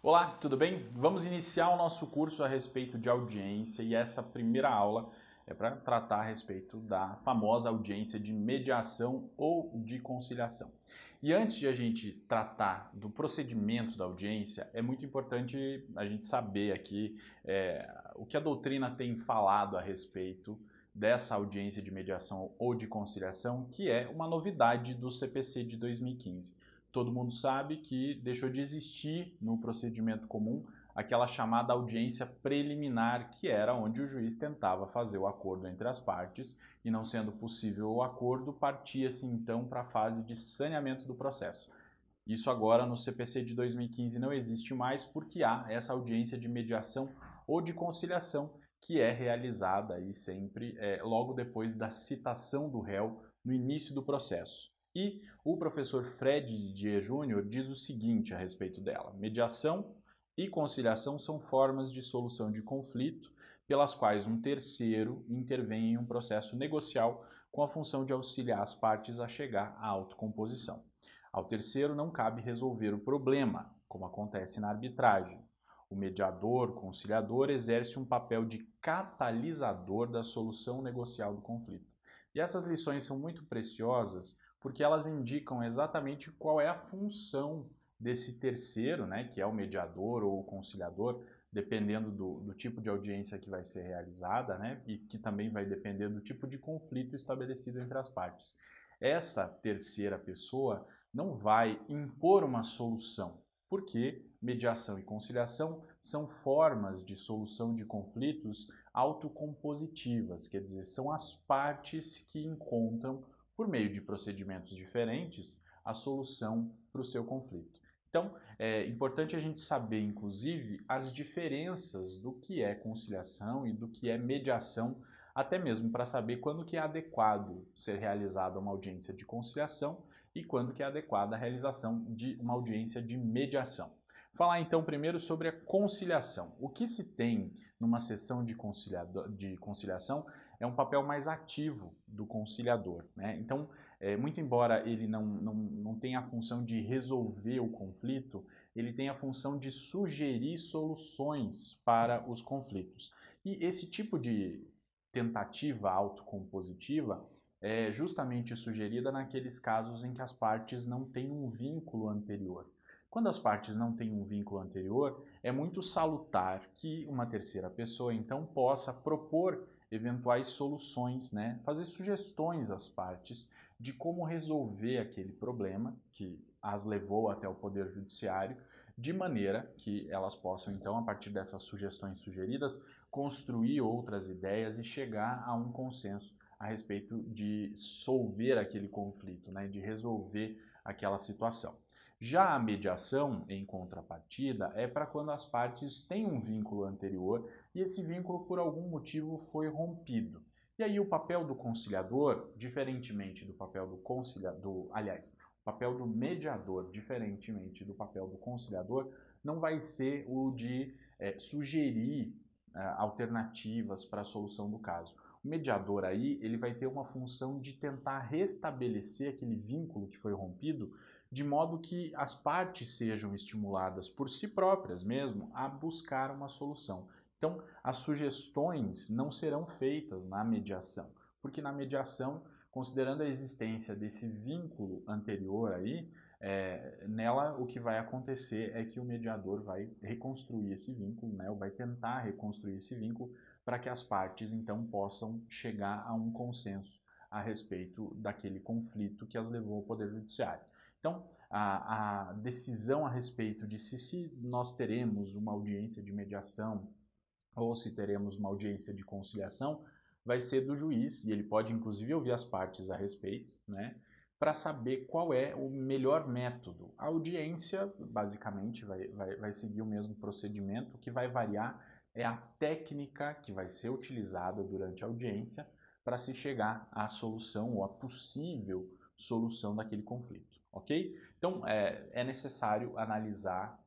Olá, tudo bem? Vamos iniciar o nosso curso a respeito de audiência e essa primeira aula é para tratar a respeito da famosa audiência de mediação ou de conciliação. E antes de a gente tratar do procedimento da audiência, é muito importante a gente saber aqui o que a doutrina tem falado a respeito dessa audiência de mediação ou de conciliação, que é uma novidade do CPC de 2015. Todo mundo sabe que deixou de existir no procedimento comum aquela chamada audiência preliminar, que era onde o juiz tentava fazer o acordo entre as partes e, não sendo possível o acordo, partia-se então para a fase de saneamento do processo. Isso agora no CPC de 2015 não existe mais porque há essa audiência de mediação ou de conciliação que é realizada aí sempre logo depois da citação do réu no início do processo. E o professor Fred Didier Júnior diz o seguinte a respeito dela: mediação e conciliação são formas de solução de conflito pelas quais um terceiro intervém em um processo negocial com a função de auxiliar as partes a chegar à autocomposição. Ao terceiro não cabe resolver o problema, como acontece na arbitragem. O mediador, conciliador, exerce um papel de catalisador da solução negocial do conflito. E essas lições são muito preciosas porque elas indicam exatamente qual é a função desse terceiro, né, que é o mediador ou o conciliador, dependendo do tipo de audiência que vai ser realizada, né, e que também vai depender do tipo de conflito estabelecido entre as partes. Essa terceira pessoa não vai impor uma solução, porque mediação e conciliação são formas de solução de conflitos autocompositivas, quer dizer, são as partes que encontram, por meio de procedimentos diferentes, a solução para o seu conflito. Então, é importante a gente saber, inclusive, as diferenças do que é conciliação e do que é mediação, até mesmo para saber quando que é adequado ser realizada uma audiência de conciliação e quando que é adequada a realização de uma audiência de mediação. Falar então primeiro sobre a conciliação. O que se tem numa sessão de conciliação é um papel mais ativo do conciliador, né? Então, muito embora ele não tenha a função de resolver o conflito, ele tem a função de sugerir soluções para os conflitos. E esse tipo de tentativa autocompositiva é justamente sugerida naqueles casos em que as partes não têm um vínculo anterior. Quando as partes não têm um vínculo anterior, é muito salutar que uma terceira pessoa então possa propor eventuais soluções, né? Fazer sugestões às partes de como resolver aquele problema que as levou até o Poder Judiciário, de maneira que elas possam então, a partir dessas sugestões sugeridas, construir outras ideias e chegar a um consenso a respeito de solver aquele conflito, né? De resolver aquela situação. Já a mediação, em contrapartida, é para quando as partes têm um vínculo anterior e esse vínculo, por algum motivo, foi rompido. E aí o papel do conciliador, diferentemente do papel do conciliador, aliás, o papel do mediador, diferentemente do papel do conciliador, não vai ser o de sugerir alternativas para a solução do caso. O mediador aí, ele vai ter uma função de tentar restabelecer aquele vínculo que foi rompido, de modo que as partes sejam estimuladas por si próprias mesmo a buscar uma solução. Então, as sugestões não serão feitas na mediação, porque na mediação, considerando a existência desse vínculo anterior aí, nela o que vai acontecer é que o mediador vai reconstruir esse vínculo, né, ou vai tentar reconstruir esse vínculo para que as partes então possam chegar a um consenso a respeito daquele conflito que as levou ao Poder Judiciário. Então, a decisão a respeito de se nós teremos uma audiência de mediação ou se teremos uma audiência de conciliação vai ser do juiz, e ele pode inclusive ouvir as partes a respeito, né, para saber qual é o melhor método. A audiência, basicamente, vai seguir o mesmo procedimento, o que vai variar é a técnica que vai ser utilizada durante a audiência para se chegar à solução ou à possível solução daquele conflito, ok? Então, é necessário analisar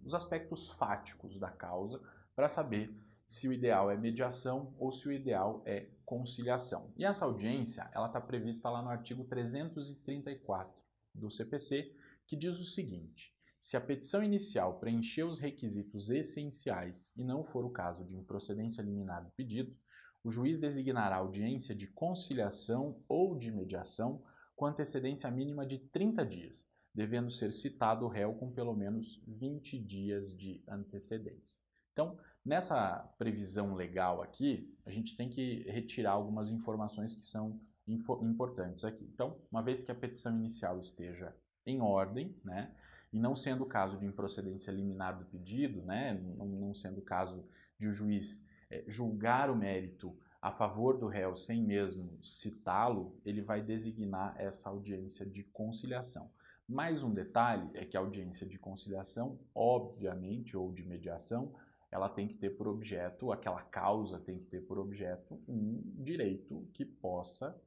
os aspectos fáticos da causa para saber se o ideal é mediação ou se o ideal é conciliação. E essa audiência, ela está prevista lá no artigo 334 do CPC, que diz o seguinte: Se a petição inicial preencher os requisitos essenciais e não for o caso de improcedência liminar do pedido, o juiz designará audiência de conciliação ou de mediação com antecedência mínima de 30 dias, devendo ser citado o réu com pelo menos 20 dias de antecedência. Então, nessa previsão legal aqui, a gente tem que retirar algumas informações que são importantes aqui. Então, uma vez que a petição inicial esteja em ordem, né, e não sendo o caso de improcedência liminar do pedido, né, não sendo o caso de o juiz julgar o mérito a favor do réu sem mesmo citá-lo, ele vai designar essa audiência de conciliação. Mais um detalhe é que a audiência de conciliação, obviamente, ou de mediação, ela tem que ter por objeto, aquela causa tem que ter por objeto um direito que possa,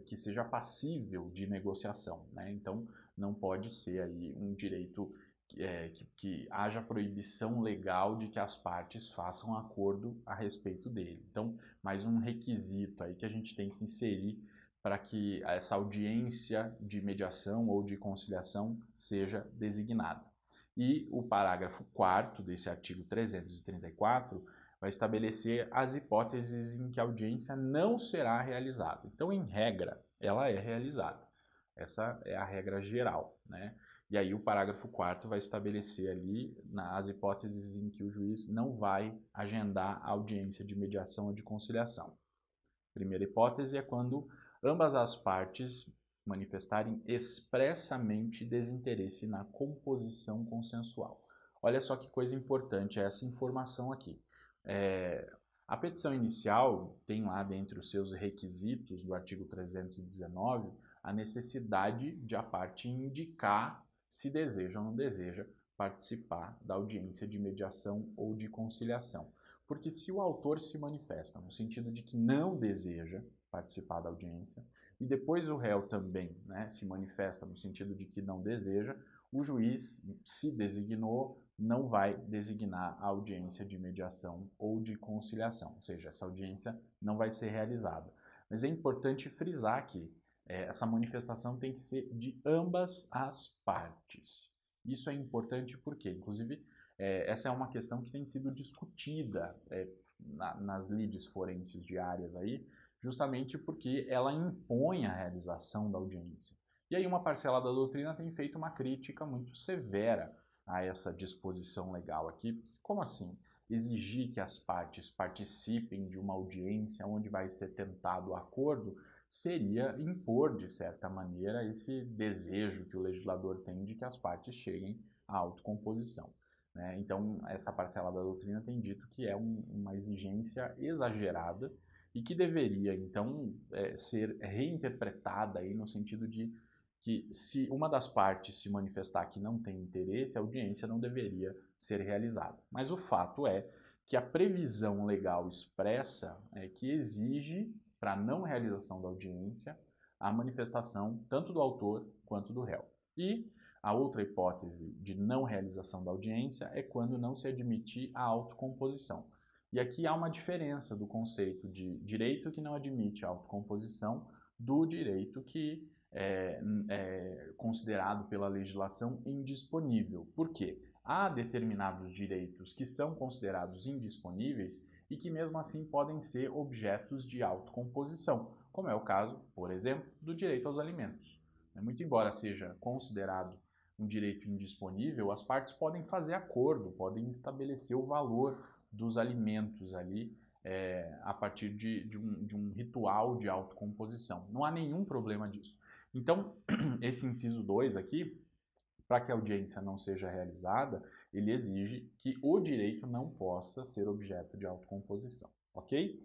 que seja passível de negociação, né? Então, não pode ser aí um direito que haja proibição legal de que as partes façam acordo a respeito dele. Então, mais um requisito aí que a gente tem que inserir para que essa audiência de mediação ou de conciliação seja designada. E o parágrafo 4º desse artigo 334 vai estabelecer as hipóteses em que a audiência não será realizada. Então, em regra, ela é realizada. Essa é a regra geral, né? E aí o parágrafo 4º vai estabelecer ali as hipóteses em que o juiz não vai agendar a audiência de mediação ou de conciliação. Primeira hipótese é quando ambas as partes manifestarem expressamente desinteresse na composição consensual. Olha só que coisa importante essa informação aqui. A petição inicial tem lá dentre os seus requisitos do artigo 319 a necessidade de a parte indicar se deseja ou não deseja participar da audiência de mediação ou de conciliação. Porque se o autor se manifesta no sentido de que não deseja participar da audiência e depois o réu também, né, se manifesta no sentido de que não deseja, o juiz, se designou, não vai designar a audiência de mediação ou de conciliação, ou seja, essa audiência não vai ser realizada. Mas é importante frisar que essa manifestação tem que ser de ambas as partes. Isso é importante porque, inclusive, essa é uma questão que tem sido discutida nas lides forenses diárias aí, justamente porque ela impõe a realização da audiência. E aí uma parcela da doutrina tem feito uma crítica muito severa a essa disposição legal aqui. Como assim? Exigir que as partes participem de uma audiência onde vai ser tentado o acordo seria impor, de certa maneira, esse desejo que o legislador tem de que as partes cheguem à autocomposição, né? Então, essa parcela da doutrina tem dito que é uma exigência exagerada e que deveria, então, ser reinterpretada aí no sentido de que se uma das partes se manifestar que não tem interesse, a audiência não deveria ser realizada. Mas o fato é que a previsão legal expressa é que exige, para a não realização da audiência, a manifestação tanto do autor quanto do réu. E a outra hipótese de não realização da audiência é quando não se admitir a autocomposição. E aqui há uma diferença do conceito de direito que não admite a autocomposição do direito que é considerado pela legislação indisponível. Por quê? Há determinados direitos que são considerados indisponíveis e que mesmo assim podem ser objetos de autocomposição, como é o caso, por exemplo, do direito aos alimentos. Muito embora seja considerado um direito indisponível, as partes podem fazer acordo, podem estabelecer o valor dos alimentos ali a partir de um ritual de autocomposição. Não há nenhum problema disso. Então, esse inciso 2 aqui, para que a audiência não seja realizada, ele exige que o direito não possa ser objeto de autocomposição, ok?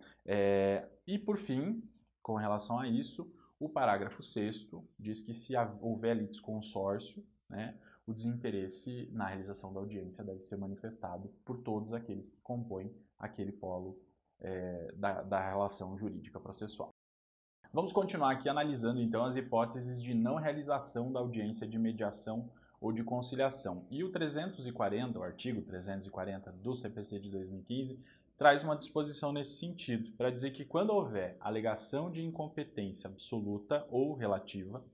E por fim, com relação a isso, o parágrafo 6º diz que se houver litisconsórcio, né, o desinteresse na realização da audiência deve ser manifestado por todos aqueles que compõem aquele polo da relação jurídica processual. Vamos continuar aqui analisando então as hipóteses de não realização da audiência de mediação ou de conciliação. E o 340, o artigo 340 do CPC de 2015, traz uma disposição nesse sentido, para dizer que quando houver alegação de incompetência absoluta ou relativa,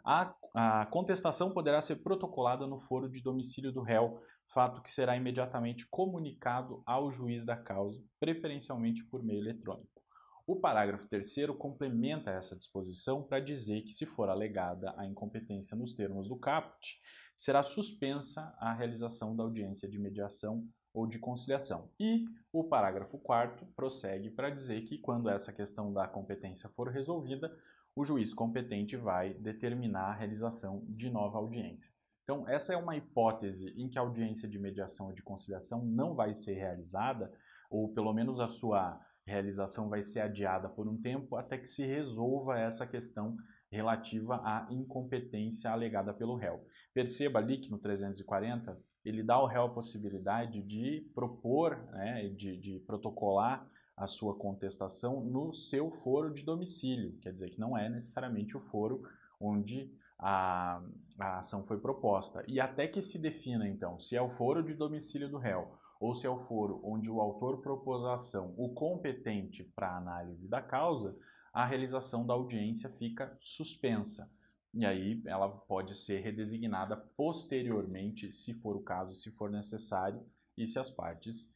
a A contestação poderá ser protocolada no foro de domicílio do réu, fato que será imediatamente comunicado ao juiz da causa, preferencialmente por meio eletrônico. O parágrafo 3º complementa essa disposição para dizer que, se for alegada a incompetência nos termos do caput, será suspensa a realização da audiência de mediação ou de conciliação. E o parágrafo 4º prossegue para dizer que, quando essa questão da competência for resolvida, o juiz competente vai determinar a realização de nova audiência. Então, essa é uma hipótese em que a audiência de mediação ou de conciliação não vai ser realizada, ou pelo menos a sua realização vai ser adiada por um tempo até que se resolva essa questão relativa à incompetência alegada pelo réu. Perceba ali que no 340 ele dá ao réu a possibilidade de propor, né, de protocolar a sua contestação no seu foro de domicílio, quer dizer que não é necessariamente o foro onde a ação foi proposta. E até que se defina, então, se é o foro de domicílio do réu ou se é o foro onde o autor propôs a ação, o competente para a análise da causa, a realização da audiência fica suspensa. E aí ela pode ser redesignada posteriormente, se for o caso, se for necessário, e se as partes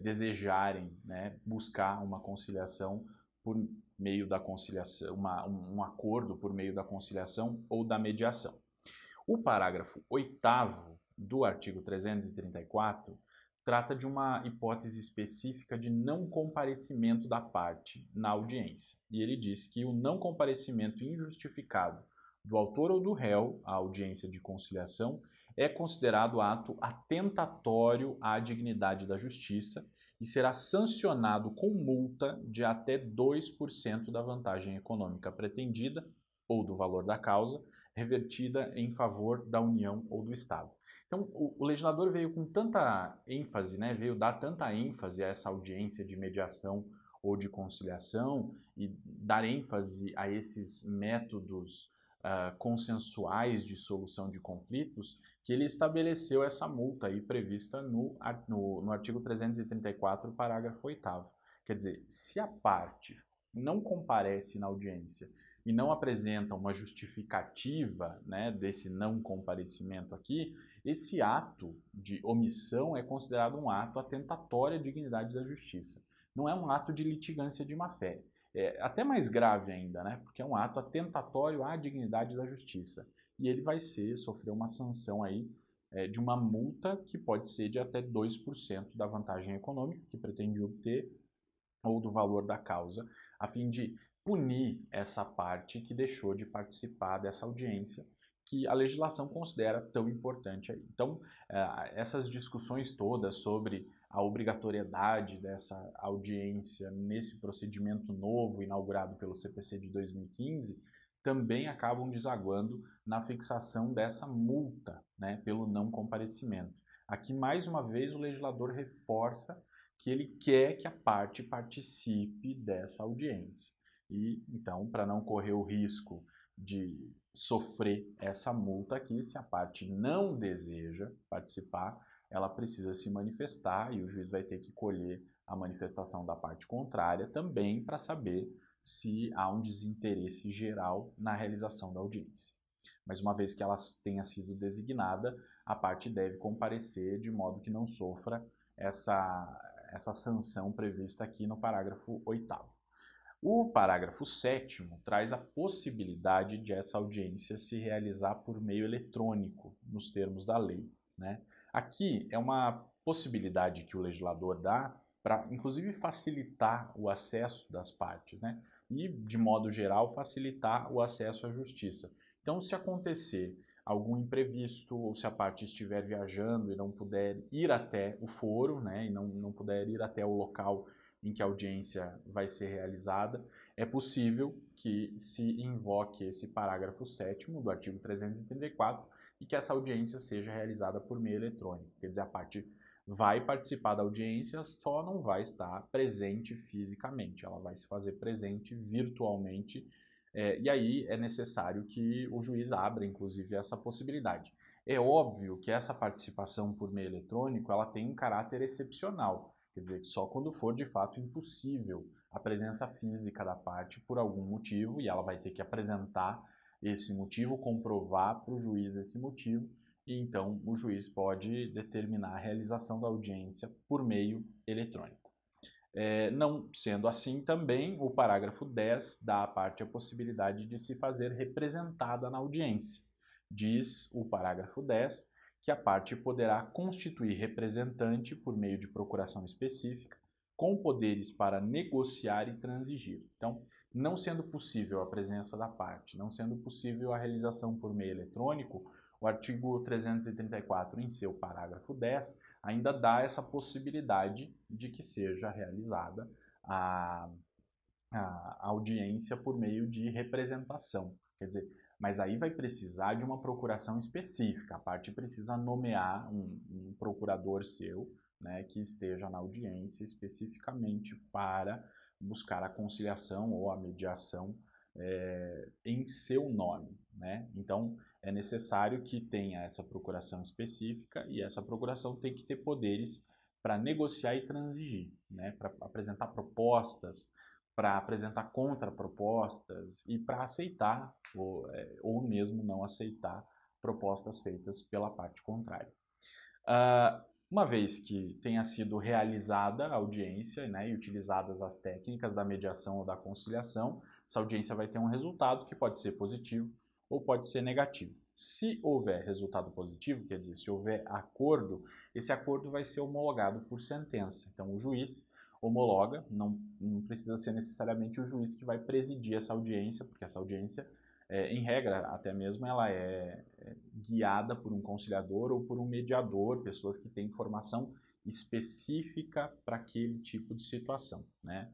desejarem, né, buscar uma conciliação por meio da conciliação, um acordo por meio da conciliação ou da mediação. O parágrafo 8º do artigo 334 trata de uma hipótese específica de não comparecimento da parte na audiência. E ele diz que o não comparecimento injustificado do autor ou do réu à audiência de conciliação é considerado ato atentatório à dignidade da justiça e será sancionado com multa de até 2% da vantagem econômica pretendida ou do valor da causa, revertida em favor da União ou do Estado. Então, o legislador veio com tanta ênfase, né, veio dar tanta ênfase a essa audiência de mediação ou de conciliação e dar ênfase a esses métodos consensuais de solução de conflitos, que ele estabeleceu essa multa aí prevista no artigo 334, parágrafo 8º. Quer dizer, se a parte não comparece na audiência e não apresenta uma justificativa, né, desse não comparecimento aqui, esse ato de omissão é considerado um ato atentatório à dignidade da justiça. Não é um ato de litigância de má-fé. É até mais grave ainda, né, porque é um ato atentatório à dignidade da justiça. E ele vai sofrer uma sanção aí de uma multa que pode ser de até 2% da vantagem econômica que pretende obter ou do valor da causa, a fim de punir essa parte que deixou de participar dessa audiência que a legislação considera tão importante aí. Então, essas discussões todas sobre a obrigatoriedade dessa audiência nesse procedimento novo inaugurado pelo CPC de 2015 também acabam desaguando na fixação dessa multa, né, pelo não comparecimento. Aqui, mais uma vez, o legislador reforça que ele quer que a parte participe dessa audiência. E, então, para não correr o risco de sofrer essa multa aqui, se a parte não deseja participar, ela precisa se manifestar e o juiz vai ter que colher a manifestação da parte contrária também para saber se há um desinteresse geral na realização da audiência. Mas uma vez que ela tenha sido designada, a parte deve comparecer de modo que não sofra essa sanção prevista aqui no parágrafo 8º. O parágrafo 7º traz a possibilidade de essa audiência se realizar por meio eletrônico, nos termos da lei, né? Aqui é uma possibilidade que o legislador dá para, inclusive, facilitar o acesso das partes, né? E, de modo geral, facilitar o acesso à justiça. Então, se acontecer algum imprevisto, ou se a parte estiver viajando e não puder ir até o foro, né, e não puder ir até o local em que a audiência vai ser realizada, é possível que se invoque esse parágrafo 7º do artigo 334 e que essa audiência seja realizada por meio eletrônico. Quer dizer, a parte vai participar da audiência, só não vai estar presente fisicamente, ela vai se fazer presente virtualmente, e aí é necessário que o juiz abra, inclusive, essa possibilidade. É óbvio que essa participação por meio eletrônico ela tem um caráter excepcional, quer dizer, que só quando for de fato impossível a presença física da parte por algum motivo, e ela vai ter que apresentar esse motivo, comprovar para o juiz esse motivo, e então o juiz pode determinar a realização da audiência por meio eletrônico. Não sendo assim também, o parágrafo 10 dá à parte a possibilidade de se fazer representada na audiência. Diz o parágrafo 10 que a parte poderá constituir representante por meio de procuração específica, com poderes para negociar e transigir. Então, não sendo possível a presença da parte, não sendo possível a realização por meio eletrônico, o artigo 334, em seu parágrafo 10, ainda dá essa possibilidade de que seja realizada a audiência por meio de representação. Quer dizer, mas aí vai precisar de uma procuração específica. A parte precisa nomear um procurador seu, né, que esteja na audiência especificamente para buscar a conciliação ou a mediação em seu nome, né? Então, é necessário que tenha essa procuração específica e essa procuração tem que ter poderes para negociar e transigir, né? Para apresentar propostas, para apresentar contrapropostas e para aceitar ou mesmo não aceitar propostas feitas pela parte contrária. Uma vez que tenha sido realizada a audiência, né, e utilizadas as técnicas da mediação ou da conciliação, essa audiência vai ter um resultado que pode ser positivo ou pode ser negativo. Se houver resultado positivo, quer dizer, se houver acordo, esse acordo vai ser homologado por sentença. Então, o juiz homologa, não precisa ser necessariamente o juiz que vai presidir essa audiência, porque essa audiência, em regra, até mesmo ela é guiada por um conciliador ou por um mediador, pessoas que têm formação específica para aquele tipo de situação, né?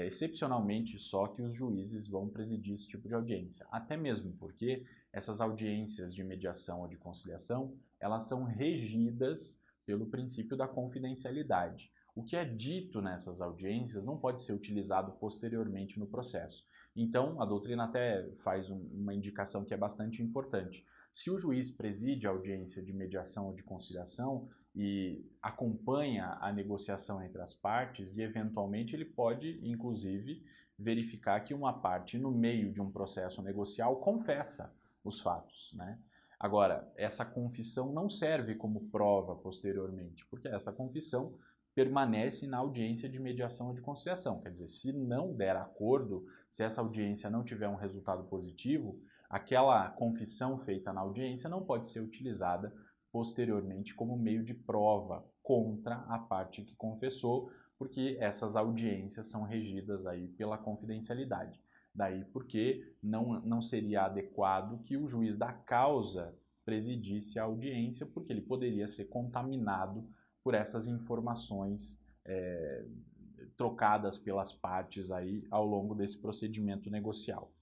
Excepcionalmente só que os juízes vão presidir esse tipo de audiência, até mesmo porque essas audiências de mediação ou de conciliação, elas são regidas pelo princípio da confidencialidade. O que é dito nessas audiências não pode ser utilizado posteriormente no processo. Então, a doutrina até faz uma indicação que é bastante importante. Se o juiz preside a audiência de mediação ou de conciliação e acompanha a negociação entre as partes, e eventualmente ele pode, inclusive, verificar que uma parte, no meio de um processo negocial, confessa os fatos, né? Agora, essa confissão não serve como prova posteriormente, porque essa confissão permanece na audiência de mediação ou de conciliação. Quer dizer, se não der acordo, se essa audiência não tiver um resultado positivo, aquela confissão feita na audiência não pode ser utilizada posteriormente como meio de prova contra a parte que confessou, porque essas audiências são regidas aí pela confidencialidade. Daí porque não seria adequado que o juiz da causa presidisse a audiência, porque ele poderia ser contaminado por essas informações trocadas pelas partes aí ao longo desse procedimento negocial.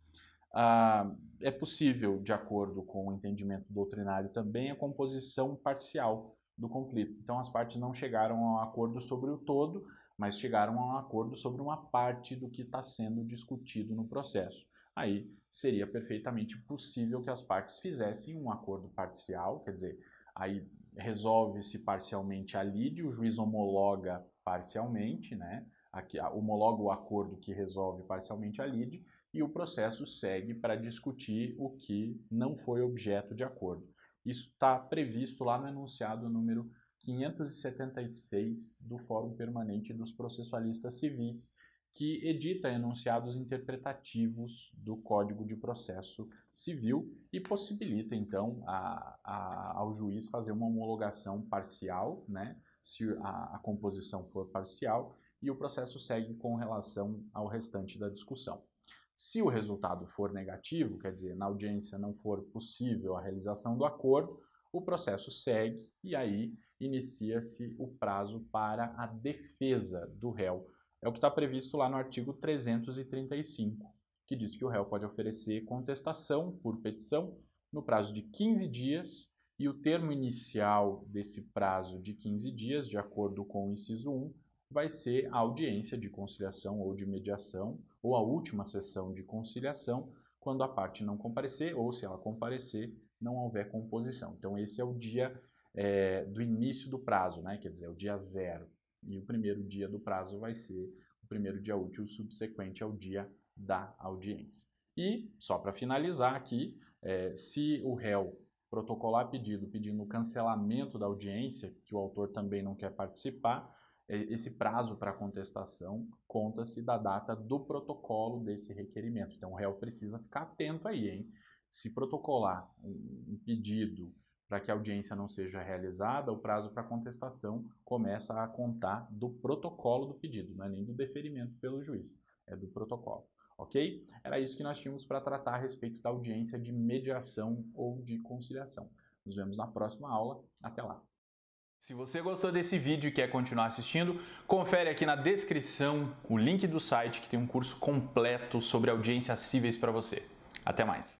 É possível, de acordo com o entendimento doutrinário também, a composição parcial do conflito. Então, as partes não chegaram a um acordo sobre o todo, mas chegaram a um acordo sobre uma parte do que está sendo discutido no processo. Aí seria perfeitamente possível que as partes fizessem um acordo parcial, quer dizer, aí resolve-se parcialmente a lide, o juiz homologa parcialmente, né? Aqui, homologa o acordo que resolve parcialmente a lide, e o processo segue para discutir o que não foi objeto de acordo. Isso está previsto lá no enunciado número 576 do Fórum Permanente dos Processualistas Civis, que edita enunciados interpretativos do Código de Processo Civil e possibilita, então, ao juiz fazer uma homologação parcial, né, se a composição for parcial, e o processo segue com relação ao restante da discussão. Se o resultado for negativo, quer dizer, na audiência não for possível a realização do acordo, o processo segue e aí inicia-se o prazo para a defesa do réu. É o que está previsto lá no artigo 335, que diz que o réu pode oferecer contestação por petição no prazo de 15 dias e o termo inicial desse prazo de 15 dias, de acordo com o inciso 1, vai ser a audiência de conciliação ou de mediação, ou a última sessão de conciliação, quando a parte não comparecer, ou se ela comparecer, não houver composição. Então, esse é o dia do início do prazo, né? Quer dizer, é o dia 0. E o primeiro dia do prazo vai ser o primeiro dia útil subsequente ao dia da audiência. E, só para finalizar aqui, se o réu protocolar pedido pedindo o cancelamento da audiência, que o autor também não quer participar, esse prazo para contestação conta-se da data do protocolo desse requerimento. Então, o réu precisa ficar atento aí, hein? Se protocolar um pedido para que a audiência não seja realizada, o prazo para contestação começa a contar do protocolo do pedido, não é nem do deferimento pelo juiz, é do protocolo. Ok? Era isso que nós tínhamos para tratar a respeito da audiência de mediação ou de conciliação. Nos vemos na próxima aula. Até lá! Se você gostou desse vídeo e quer continuar assistindo, confere aqui na descrição o link do site que tem um curso completo sobre audiências cíveis para você. Até mais!